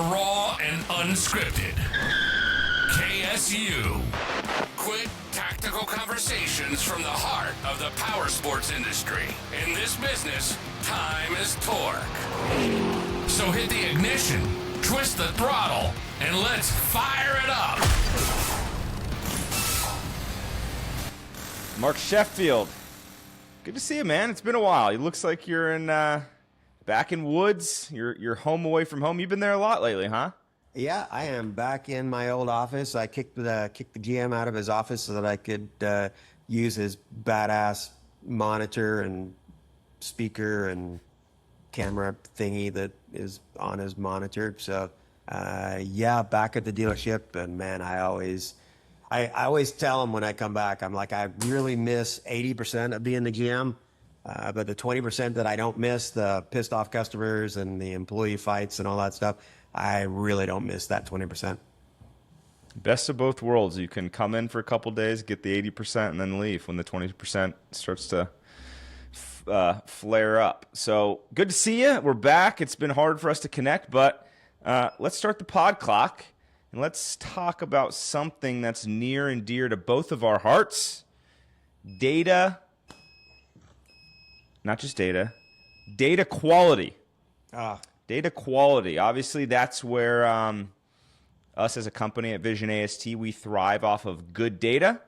raw and unscripted. KSU. Quick, tactical conversations from the heart of the powersports industry. In this business, time is torque. So hit the ignition, twist the throttle, and let's fire it up. Mark Sheffield, good to see you, man. It's been a while. It looks like you're in back in Woods. You're home away from home. You've been there a lot lately, huh? Yeah, I am back in my old office. I kicked the GM out of his office so that I could use his badass monitor and speaker and camera thingy that is on his monitor. So, yeah, back at the dealership. And man, I always tell him when I come back, I'm like, I really miss 80% of being the GM. But the 20% that I don't miss, the pissed off customers and the employee fights and all that stuff, I really don't miss that 20%. Best of both worlds. You can come in for a couple days, get the 80%, and then leave when the 20% starts to flare up. So good to see you. We're back. It's been hard for us to connect, but let's start the pod clock, and let's talk about something that's near and dear to both of our hearts. Data. Not just data. Data quality. Data quality. Obviously, that's where us as a company at Vision AST, we thrive off of good data.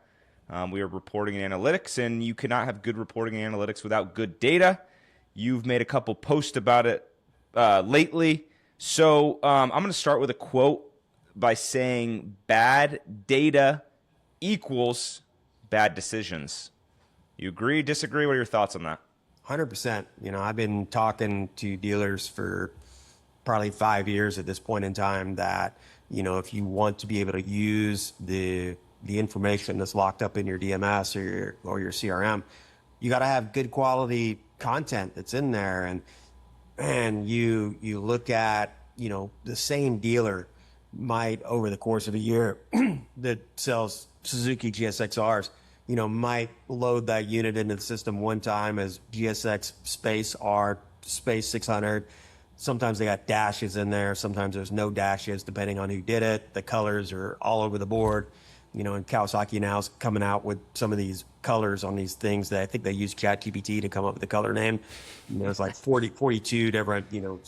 We are reporting and analytics, and you cannot have good reporting and analytics without good data. You've made a couple posts about it lately. So I'm going to start with a quote by saying bad data equals bad decisions. You agree, disagree? What are your thoughts on that? 100%. You know, I've been talking to dealers for probably 5 years at this point in time that, you know, if you want to be able to use the information that's locked up in your DMS or your CRM, you got to have good quality content that's in there. And you look at, you know, the same dealer might over the course of a year that sells Suzuki GSX-Rs, you know, might load that unit into the system one time as GSX space R space 600. Sometimes they got dashes in there. Sometimes there's no dashes, depending on who did it. The colors are all over the board. You know, and Kawasaki now is coming out with some of these colors on these things that I think they use ChatGPT to come up with the color name. You know, it's like 42 different, you know,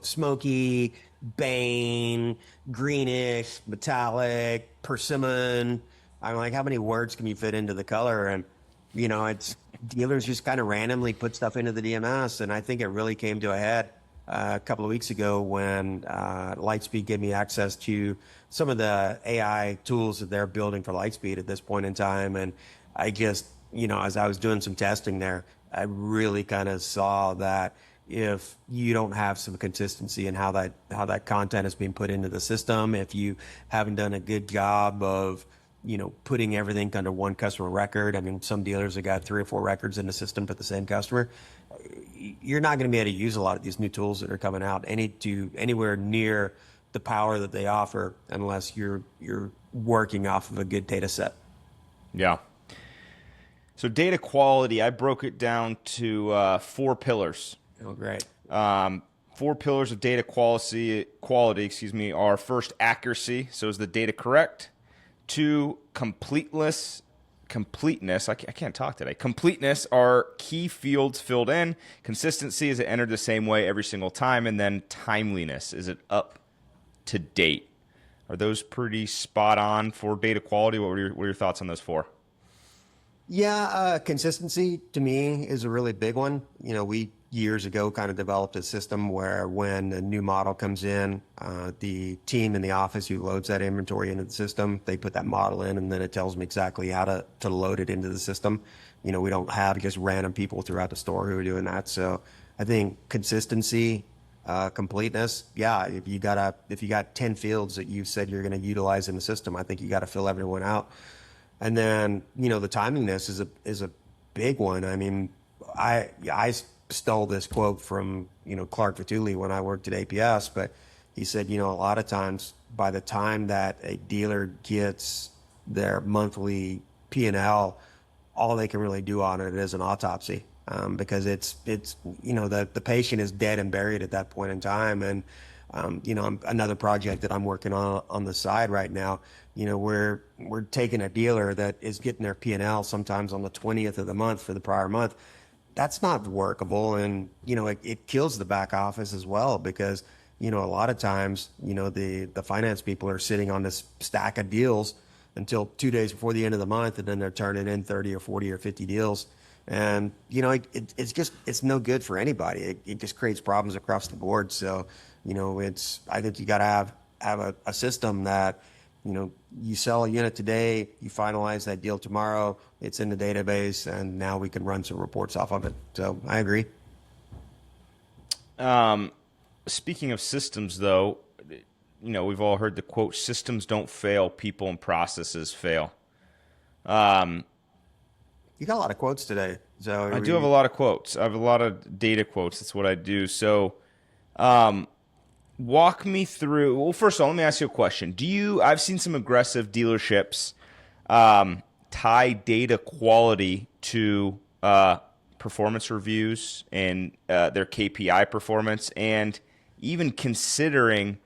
smoky, bane, greenish, metallic, persimmon. I'm like, how many words can you fit into the color? And, you know, it's dealers just kind of randomly put stuff into the DMS. And I think it really came to a head a couple of weeks ago when Lightspeed gave me access to some of the AI tools that they're building for Lightspeed at this point in time. And I just, you know, as I was doing some testing there, I really kind of saw that if you don't have some consistency in how that content is being put into the system, if you haven't done a good job of, you know, putting everything under one customer record. I mean, some dealers have got 3 or 4 records in the system for the same customer. You're not going to be able to use a lot of these new tools that are coming out anywhere near the power that they offer unless you're working off of a good data set. Yeah. So data quality, I broke it down to 4 pillars. Oh, great. 4 pillars of data quality, are first, accuracy. So is the data correct? 2, completeness. I can't talk today. Completeness are key fields filled in. Consistency, is it entered the same way every single time? And then timeliness, is it up to date? Are those pretty spot on for data quality? What were your thoughts on those 4? Yeah, consistency to me is a really big one. You know, we years ago kind of developed a system where when a new model comes in, the team in the office who loads that inventory into the system, they put that model in and then it tells them exactly how to load it into the system. You know, we don't have just random people throughout the store who are doing that. So I think consistency, completeness, yeah, if you got 10 fields that you said you're going to utilize in the system, I think you got to fill everyone out. And then, you know, the timeliness is a big one. I mean, I stole this quote from, you know, Clark Vituli when I worked at APS, but he said, you know, a lot of times by the time that a dealer gets their monthly P&L, all they can really do on it is an autopsy, because it's you know, the patient is dead and buried at that point in time. And Another project that I'm working on the side right now, we're taking a dealer that is getting their P&L sometimes on the 20th of the month for the prior month. That's not workable. And, it kills the back office as well because, a lot of times, the finance people are sitting on this stack of deals until 2 days before the end of the month, and then they're turning in 30 or 40 or 50 deals. And, it's no good for anybody. It just creates problems across the board. So, I think you got to have a system that, you sell a unit today, you finalize that deal tomorrow, it's in the database, and now we can run some reports off of it. So I agree. Speaking of systems, though, we've all heard the quote, systems don't fail, people and processes fail. You got a lot of quotes today. So I do have a lot of quotes. I have a lot of data quotes. That's what I do. So walk me through. Well, first of all, let me ask you a question. I've seen some aggressive dealerships tie data quality to performance reviews and their KPI performance, and even considering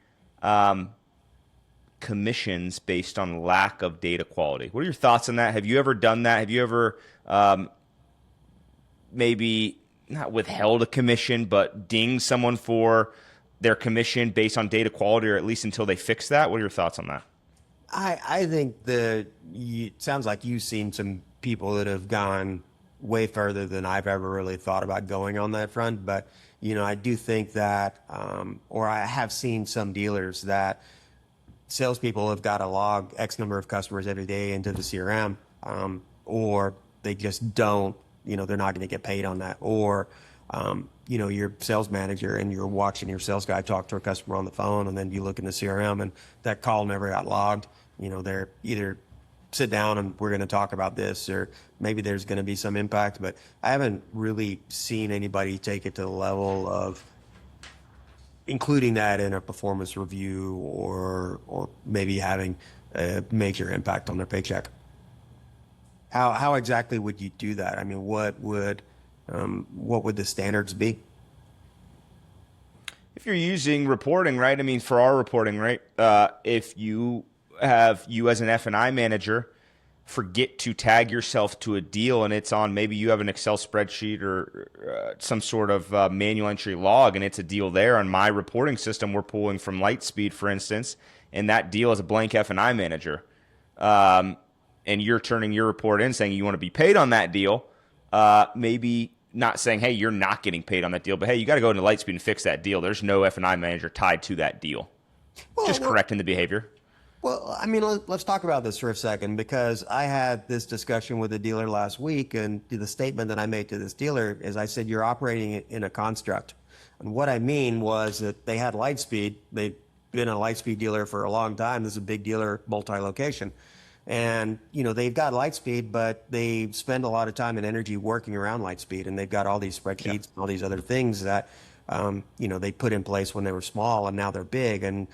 commissions based on lack of data quality. What are your thoughts on that? Have you ever done that? Have you ever maybe not withheld a commission, but dinged someone for their commission based on data quality, or at least until they fix that? What are your thoughts on that? I think it sounds like you've seen some people that have gone way further than I've ever really thought about going on that front. But, I do think that, or I have seen some dealers that salespeople have got to log X number of customers every day into the CRM, or they just don't, they're not going to get paid on that. Or, your sales manager and you're watching your sales guy talk to a customer on the phone, and then you look in the CRM and that call never got logged. They're either sit down and we're going to talk about this, or maybe there's going to be some impact, but I haven't really seen anybody take it to the level of including that in a performance review or maybe having a major impact on their paycheck. How exactly would you do that? I mean, what would the standards be? If you're using reporting, right? I mean, for our reporting, right? If you as an F&I manager forget to tag yourself to a deal, and it's on, maybe you have an Excel spreadsheet or some sort of manual entry log, and it's a deal there on my reporting system we're pulling from Lightspeed, for instance, and that deal is a blank F&I manager, and you're turning your report in saying you want to be paid on that deal, maybe not saying, hey, you're not getting paid on that deal, but hey, you got to go into Lightspeed and fix that deal. There's no F&I manager tied to that deal. Just correcting the behavior. Well, I mean, let's talk about this for a second, because I had this discussion with a dealer last week, and the statement that I made to this dealer is I said, you're operating in a construct. And what I mean was that they had Lightspeed. They've been a Lightspeed dealer for a long time. This is a big dealer, multi-location. And, they've got Lightspeed, but they spend a lot of time and energy working around Lightspeed. And they've got all these spreadsheets and all these other things that, they put in place when they were small, and now they're big. And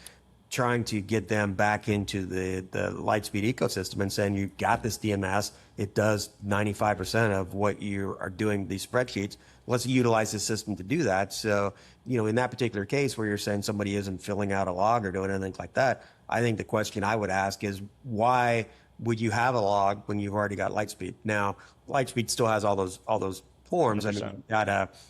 trying to get them back into the Lightspeed ecosystem and saying, you got this DMS, it does 95% of what you are doing these spreadsheets. Let's utilize the system to do that. So, in that particular case where you're saying somebody isn't filling out a log or doing anything like that, I think the question I would ask is, why would you have a log when you've already got Lightspeed? Now, Lightspeed still has all those forms. 100%. I mean,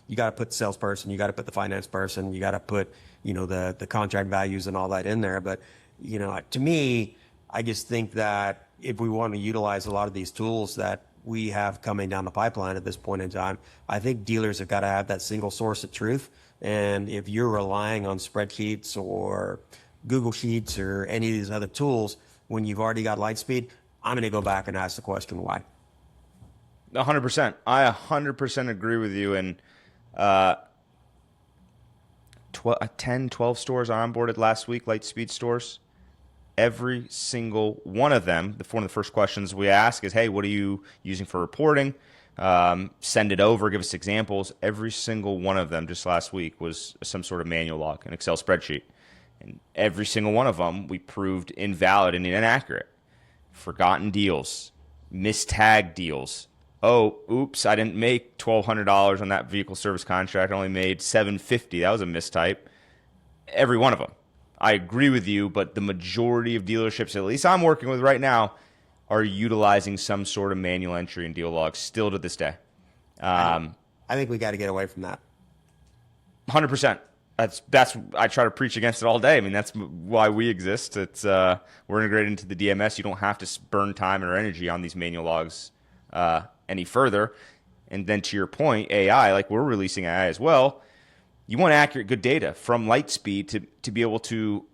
you gotta put the salesperson, you gotta put the finance person, you gotta put, the contract values and all that in there. But, to me, I just think that if we want to utilize a lot of these tools that we have coming down the pipeline at this point in time, I think dealers have got to have that single source of truth. And if you're relying on spreadsheets or Google Sheets or any of these other tools, when you've already got Lightspeed, I'm going to go back and ask the question, why? 100%. I 100% agree with you. And 10, 12 stores are onboarded last week, Lightspeed stores. Every single one of them, one of the first questions we ask is, hey, what are you using for reporting? Send it over, give us examples. Every single one of them just last week was some sort of manual log, an Excel spreadsheet. And every single one of them we proved invalid and inaccurate. Forgotten deals, mistagged deals. Oh, oops, I didn't make $1,200 on that vehicle service contract. I only made $750. That was a mistype. every one of them. I agree with you, but the majority of dealerships, at least I'm working with right now, are utilizing some sort of manual entry and deal logs still to this day. I, I think we got to get away from that. 100%. That's I try to preach against it all day. I mean, that's why we exist. It's we're integrated into the DMS. You don't have to burn time or energy on these manual logs any further. And then to your point, AI, like we're releasing AI as well. You want accurate, good data from Lightspeed to be able to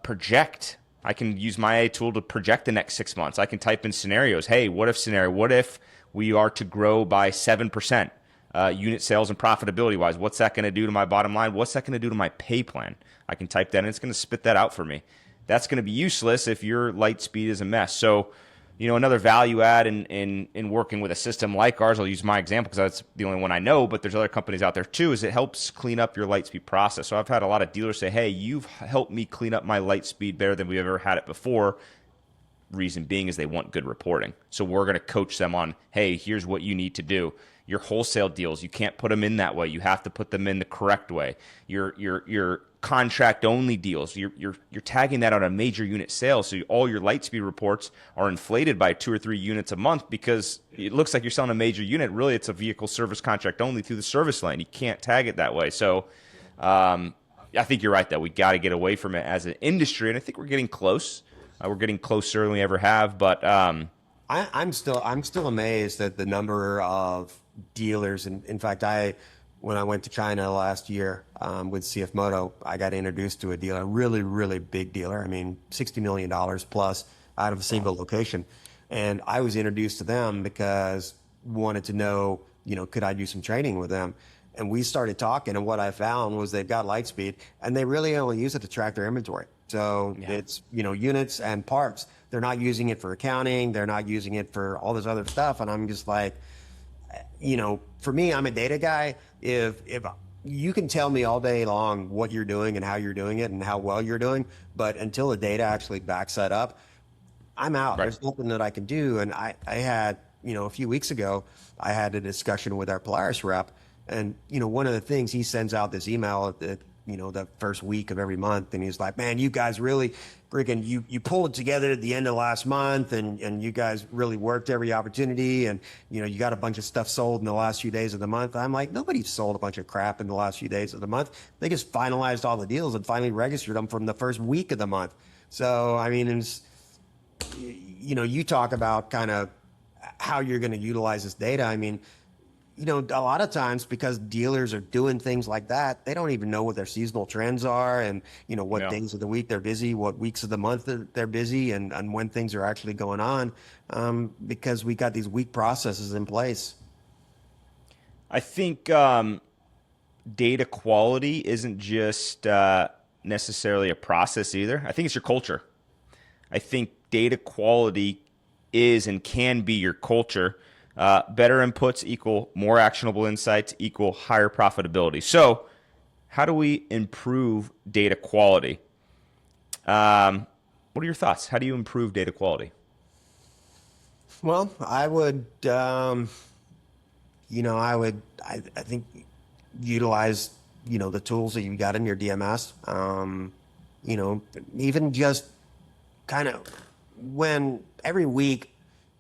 project. I can use my AI tool to project the next 6 months. I can type in scenarios. Hey, what if scenario? What if we are to grow by 7%? Unit sales and profitability wise, what's that going to do to my bottom line? What's that going to do to my pay plan? I can type that and it's going to spit that out for me. That's going to be useless if your Lightspeed is a mess. So, another value add in working with a system like ours, I'll use my example because that's the only one I know, but there's other companies out there too, is it helps clean up your Lightspeed process. So I've had a lot of dealers say, hey, you've helped me clean up my Lightspeed better than we've ever had it before. Reason being is they want good reporting. So we're going to coach them on, hey, here's what you need to do. Your wholesale deals, you can't put them in that way. You have to put them in the correct way. Your contract only deals, you're tagging that on a major unit sale. So all your Lightspeed reports are inflated by 2 or 3 units a month because it looks like you're selling a major unit. Really, it's a vehicle service contract only through the service lane. You can't tag it that way. So I think you're right that we got to get away from it as an industry, and I think we're getting close. We're getting closer than we ever have, but I'm still amazed at the number of dealers. And in fact, when I went to China last year with CF Moto, I got introduced to a dealer, a really, really big dealer. I mean, $60 million plus out of a single location. And I was introduced to them because wanted to know, could I do some training with them? And we started talking, and what I found was they've got Lightspeed, and they really only use it to track their inventory. So it's, units and parts. They're not using it for accounting. They're not using it for all this other stuff. And I'm just like, for me, I'm a data guy. If you can tell me all day long what you're doing and how you're doing it and how well you're doing, but until the data actually backs that up, I'm out. Right. There's nothing that I can do. And I had, a few weeks ago, I had a discussion with our Polaris rep. And, one of the things, he sends out this email at the first week of every month. And he's like, man, you guys really freaking, you pulled it together at the end of last month, and you guys really worked every opportunity. And, you got a bunch of stuff sold in the last few days of the month. I'm like, nobody sold a bunch of crap in the last few days of the month. They just finalized all the deals and finally registered them from the first week of the month. So, I mean, it's, you talk about kind of how you're going to utilize this data. I mean, a lot of times because dealers are doing things like that, they don't even know what their seasonal trends are and, what days of the week they're busy, what weeks of the month they're busy, and when things are actually going on, because we got these weak processes in place. I think data quality isn't just necessarily a process either. I think it's your culture. I think data quality is and can be your culture. Better inputs equal more actionable insights equal higher profitability. So how do we improve data quality? What are your thoughts? How do you improve data quality? Well, I would, I think utilize, the tools that you got in your DMS. Even just kind of when every week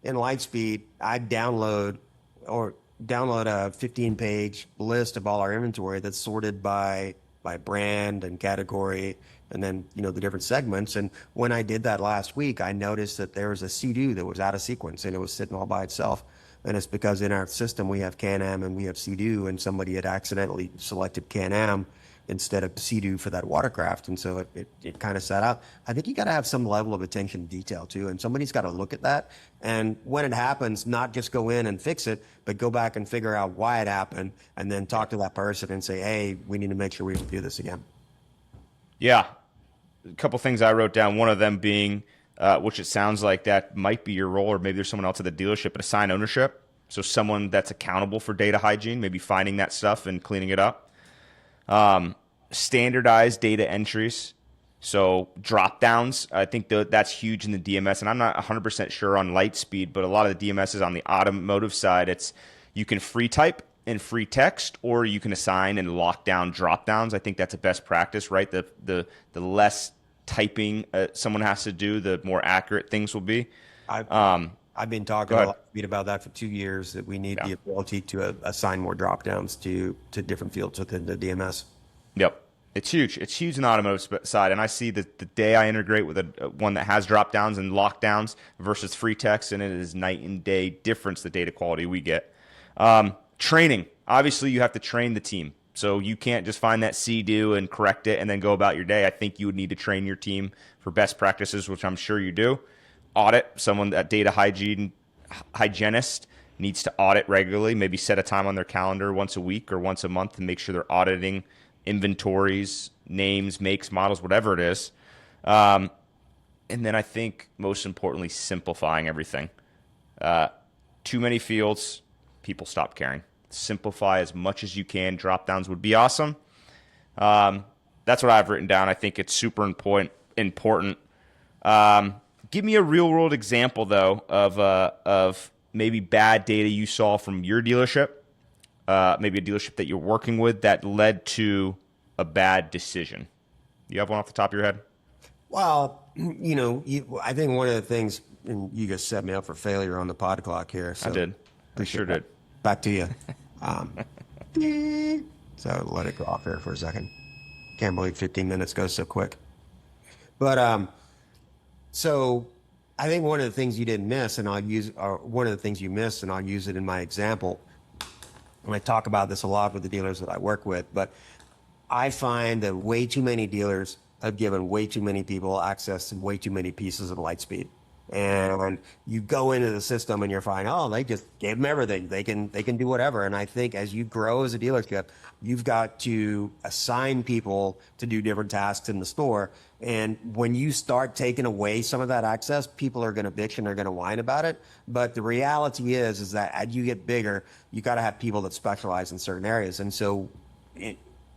in Lightspeed, I download a 15-page list of all our inventory that's sorted by brand and category, and then the different segments. And when I did that last week, I noticed that there was a Sea-Doo that was out of sequence and it was sitting all by itself. And it's because in our system we have Can-Am and we have Sea-Doo, and somebody had accidentally selected Can-Am instead of Sea-Doo for that watercraft. And so it kind of sat out. I think you got to have some level of attention to detail too. And somebody's got to look at that. And when it happens, not just go in and fix it, but go back and figure out why it happened and then talk to that person and say, hey, we need to make sure we don't do this again. Yeah. A couple things I wrote down. One of them being, which it sounds like that might be your role, or maybe there's someone else at the dealership, but assign ownership. So someone that's accountable for data hygiene, maybe finding that stuff and cleaning it up. Standardized data entries. So drop downs, I think that's huge in the DMS. And I'm not 100% sure on Lightspeed, but a lot of the DMS is on the automotive side. You can free type and free text, or you can assign and lock down drop downs. I think that's a best practice, right? The less typing someone has to do, the more accurate things will be. I've been talking a lot about that for 2 years, that we need the ability to assign more drop downs to different fields within the DMS. Yep. It's huge. It's huge in the automotive side. And I see that the day I integrate with one that has drop downs and lockdowns versus free text, and it is night and day difference, the data quality we get. Training. Obviously, you have to train the team. So you can't just find that do and correct it and then go about your day. I think you would need to train your team for best practices, which I'm sure you do. Audit. Someone, that data hygienist needs to audit regularly, maybe set a time on their calendar once a week or once a month to make sure they're auditing inventories, names, makes, models, whatever it is. And then I think most importantly, simplifying everything. Too many fields, people stop caring. Simplify as much as you can. Drop downs would be awesome. That's what I've written down. I think it's super important. Give me a real world example though of maybe bad data you saw from your dealership. Maybe a dealership that you're working with that led to a bad decision. You have one off the top of your head? Well, I think one of the things, and you just set me up for failure on the pod clock here. So I did. I sure did. Back to you. So let it go off here for a second. Can't believe 15 minutes goes so quick. But so I think one of the things you didn't miss, and one of the things you missed, and I'll use it in my example. And I talk about this a lot with the dealers that I work with, but I find that way too many dealers have given way too many people access to way too many pieces of light speed. And when you go into the system and you're finding, oh, they just gave them everything. They can do whatever. And I think as you grow as a dealership, you've got to assign people to do different tasks in the store. And when you start taking away some of that access, people are going to bitch and they're going to whine about it. But the reality is that as you get bigger, you got to have people that specialize in certain areas. And so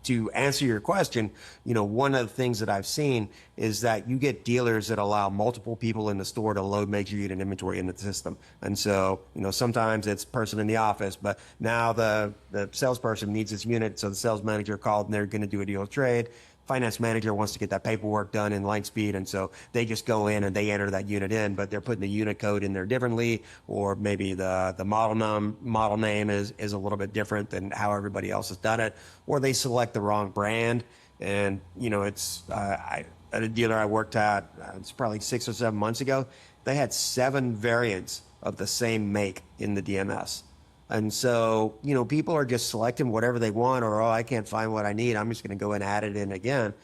to answer your question, one of the things that I've seen is that you get dealers that allow multiple people in the store to load major unit inventory into the system. And so, sometimes it's person in the office, but now the salesperson needs this unit. So the sales manager called and they're going to do a deal of trade. Finance manager wants to get that paperwork done in light speed, and so they just go in and they enter that unit in, but they're putting the unit code in there differently, or maybe the model name is a little bit different than how everybody else has done it, or they select the wrong brand. And it's at a dealer I worked at, it's probably 6 or 7 months ago, they had 7 variants of the same make in the DMS. And so, people are just selecting whatever they want, or, I can't find what I need, I'm just going to go and add it in again.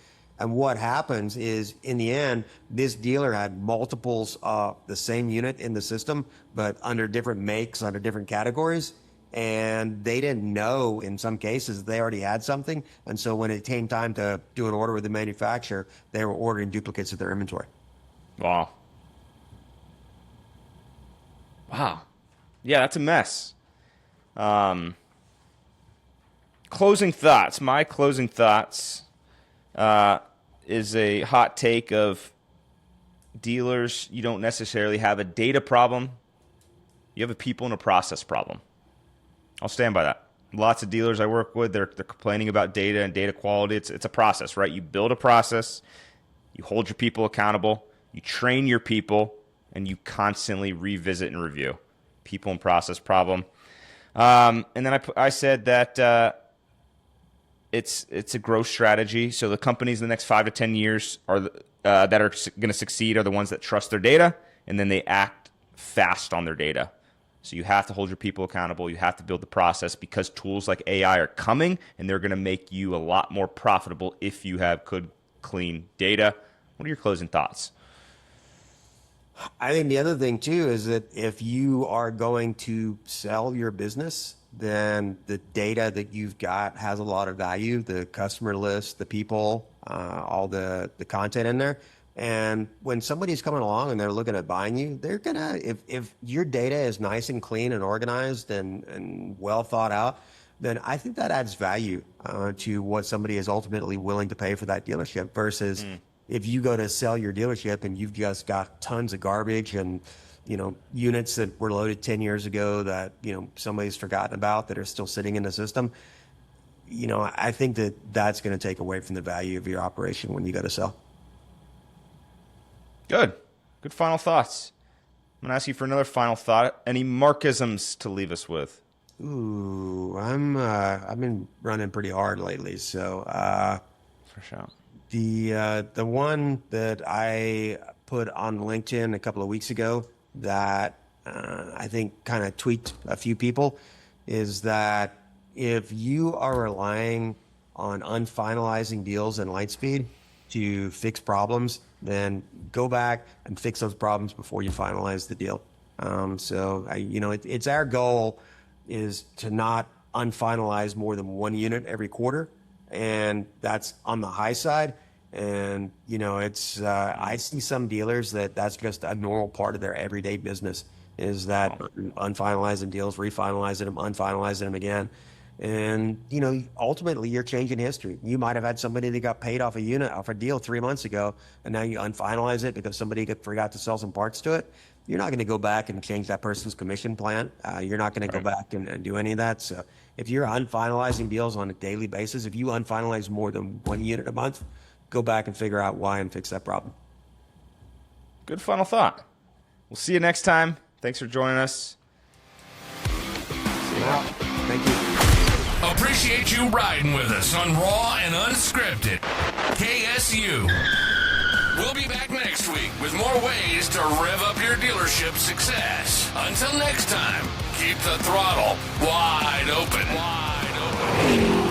And what happens is, in the end, this dealer had multiples of the same unit in the system, but under different makes, under different categories. And they didn't know, in some cases, they already had something. And so when it came time to do an order with the manufacturer, they were ordering duplicates of their inventory. Wow. Yeah, that's a mess. Closing thoughts. My closing thoughts is a hot take of dealers. You don't necessarily have a data problem. You have a people and a process problem. I'll stand by that. Lots of dealers I work with, they're complaining about data and data quality. It's a process, right? You build a process, you hold your people accountable, you train your people, and you constantly revisit and review. People and process problem. And then I said that it's a growth strategy. So the companies in the next 5 to 10 years are that are going to succeed are the ones that trust their data, and then they act fast on their data. So you have to hold your people accountable. You have to build the process, because tools like AI are coming, and they're going to make you a lot more profitable if you have good, clean data. What are your closing thoughts? I think the other thing too is that if you are going to sell your business, then the data that you've got has a lot of value, the customer list, the people, all the content in there. And when somebody's coming along and they're looking at buying you, they're gonna, if your data is nice and clean and organized and well thought out, then I think that adds value to what somebody is ultimately willing to pay for that dealership versus if you go to sell your dealership and you've just got tons of garbage and units that were loaded 10 years ago that, somebody's forgotten about that are still sitting in the system. I think that's going to take away from the value of your operation when you go to sell. Good final thoughts. I'm going to ask you for another final thought. Any Markisms to leave us with? Ooh, I've been running pretty hard lately. So, for sure. The one that I put on LinkedIn a couple of weeks ago that I think kind of tweaked a few people is that if you are relying on unfinalizing deals in Lightspeed to fix problems, then go back and fix those problems before you finalize the deal. It's our goal is to not unfinalize more than one unit every quarter, and that's on the high side. And I see some dealers that's just a normal part of their everyday business is that unfinalizing deals, refinalizing them, unfinalizing them again. And ultimately you're changing history. You might have had somebody that got paid off a deal 3 months ago, and now you unfinalize it because somebody forgot to sell some parts to it. You're not going to go back and change that person's commission plan. You're not going to go back and do any of that. So if you're unfinalizing deals on a daily basis, if you unfinalize more than one unit a month, go back and figure out why and fix that problem. Good final thought. We'll see you next time. Thanks for joining us. See you now. Thank you. Appreciate you riding with us on Raw and Unscripted. KSU. We'll be back next week with more ways to rev up your dealership success. Until next time, keep the throttle wide open. Wide open.